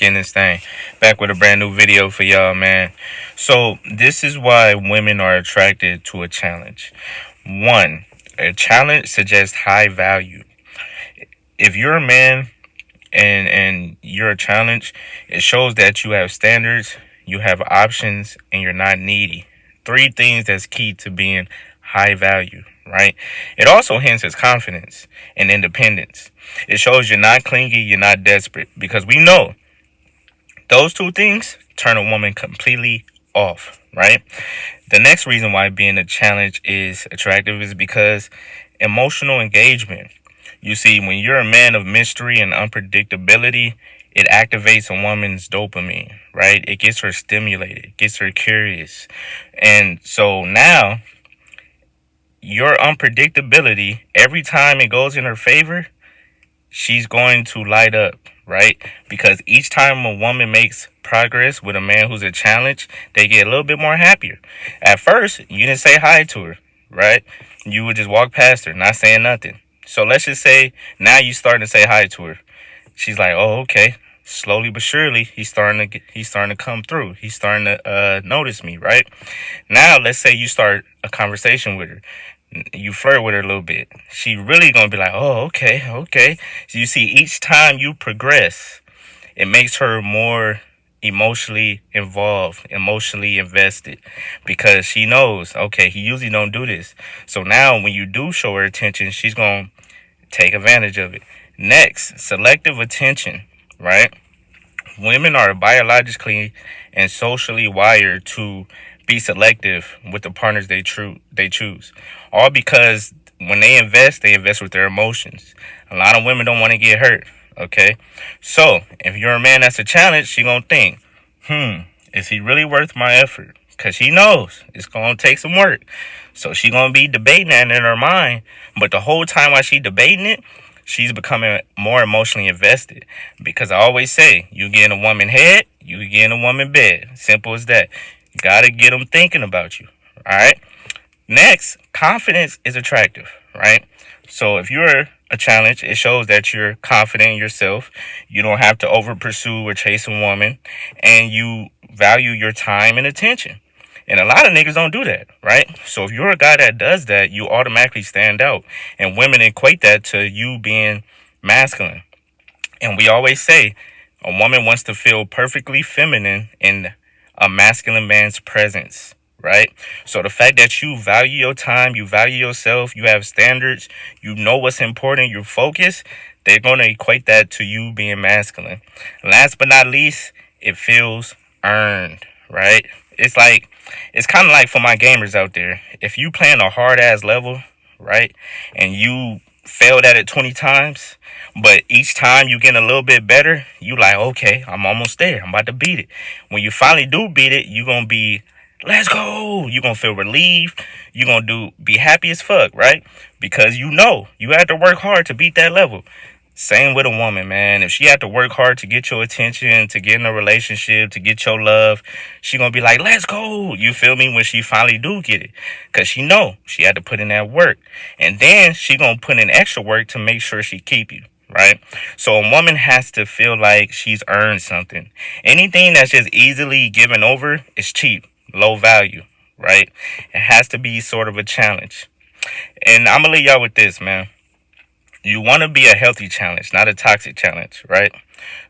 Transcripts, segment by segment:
getting this thing. Back with a brand new video for y'all, man. So, this is why women are attracted to a challenge. One, a challenge suggests high value. If you're a man and you're a challenge, it shows that you have standards, you have options, and you're not needy. Three things that's key to being high value, right? It also hints at confidence and independence. It shows you're not clingy, you're not desperate, because we know those two things turn a woman completely off, right? The next reason why being a challenge is attractive is because emotional engagement. You see, when you're a man of mystery and unpredictability, it activates a woman's dopamine, right? It gets her stimulated, gets her curious. And so now, your unpredictability, every time it goes in her favor, she's going to light up, right? Because each time a woman makes progress with a man who's a challenge, they get a little bit more happier. At first, you didn't say hi to her, right? You would just walk past her, not saying nothing. So let's just say now you starting to say hi to her. She's like, "Oh, okay." Slowly but surely, he's starting to come through. He's starting to notice me, right? Now, let's say you start a conversation with her. You flirt with her a little bit. She really gonna be like, "Oh, okay, okay." So you see, each time you progress, it makes her more emotionally involved, emotionally invested, because she knows, okay, he usually don't do this. So now when you do show her attention, she's gonna take advantage of it. Next, selective attention, right? Women are biologically and socially wired to be selective with the partners they choose. All because when they invest with their emotions. A lot of women don't want to get hurt. Okay, so if you're a man that's a challenge, she gonna think, is he really worth my effort? Cause she knows it's gonna take some work. So she gonna be debating that in her mind. But the whole time while she debating it, she's becoming more emotionally invested. Because I always say, you get in a woman head, you get in a woman bed. Simple as that. You gotta get them thinking about you. All right. Next, confidence is attractive, right? So if you're a challenge, it shows that you're confident in yourself. You don't have to over pursue or chase a woman, and you value your time and attention. And a lot of niggas don't do that, right? So if you're a guy that does that, you automatically stand out. And women equate that to you being masculine. And we always say a woman wants to feel perfectly feminine in a masculine man's presence, right? So the fact that you value your time, you value yourself, you have standards, you know what's important, you're focused, they're going to equate that to you being masculine. Last but not least, it feels earned, right? It's kind of like for my gamers out there. If you playing a hard ass level, right, and you failed at it 20 times, but each time you get a little bit better, you like, okay, I'm almost there. I'm about to beat it. When you finally do beat it, you're going to be, let's go. You're going to feel relieved. You're going to be happy as fuck, right? Because you know you had to work hard to beat that level. Same with a woman, man. If she had to work hard to get your attention, to get in a relationship, to get your love, she gonna be like, let's go. You feel me? When she finally do get it. Cause she know she had to put in that work. And then she gonna put in extra work to make sure she keep you. Right? So a woman has to feel like she's earned something. Anything that's just easily given over is cheap, low value, right? It has to be sort of a challenge. And I'm gonna leave y'all with this, man. You want to be a healthy challenge, not a toxic challenge, right?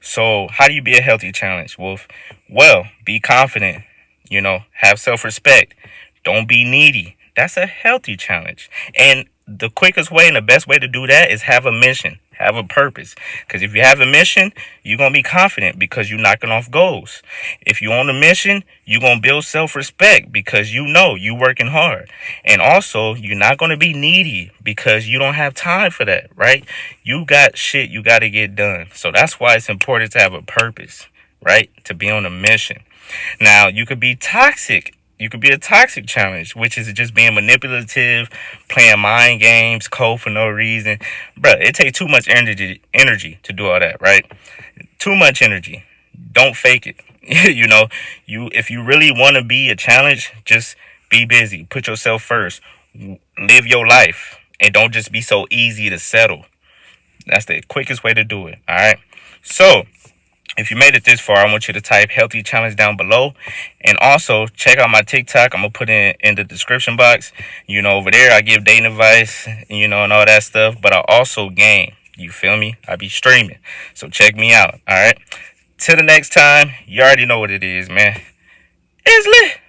So how do you be a healthy challenge, Wolf? Well, be confident, have self-respect. Don't be needy. That's a healthy challenge. And the quickest way and the best way to do that is have a mission, have a purpose. Because if you have a mission, you're going to be confident because you're knocking off goals. If you're on a mission, you're going to build self-respect because you know you're working hard. And also, you're not going to be needy because you don't have time for that, right? You got shit you got to get done. So that's why it's important to have a purpose, right? To be on a mission. Now, you could be toxic. You could be a toxic challenge, which is just being manipulative, playing mind games, cold for no reason. Bruh, it takes too much energy to do all that, right? Too much energy. Don't fake it. If you really want to be a challenge, just be busy. Put yourself first. Live your life. And don't just be so easy to settle. That's the quickest way to do it. All right. So, If you made it this far, I want you to type healthy challenge down below. And also check out my TikTok. I'm going to put it in the description box. Over there, I give dating advice, and all that stuff. But I also game. You feel me? I be streaming. So check me out. All right. Till the next time, you already know what it is, man. It's lit.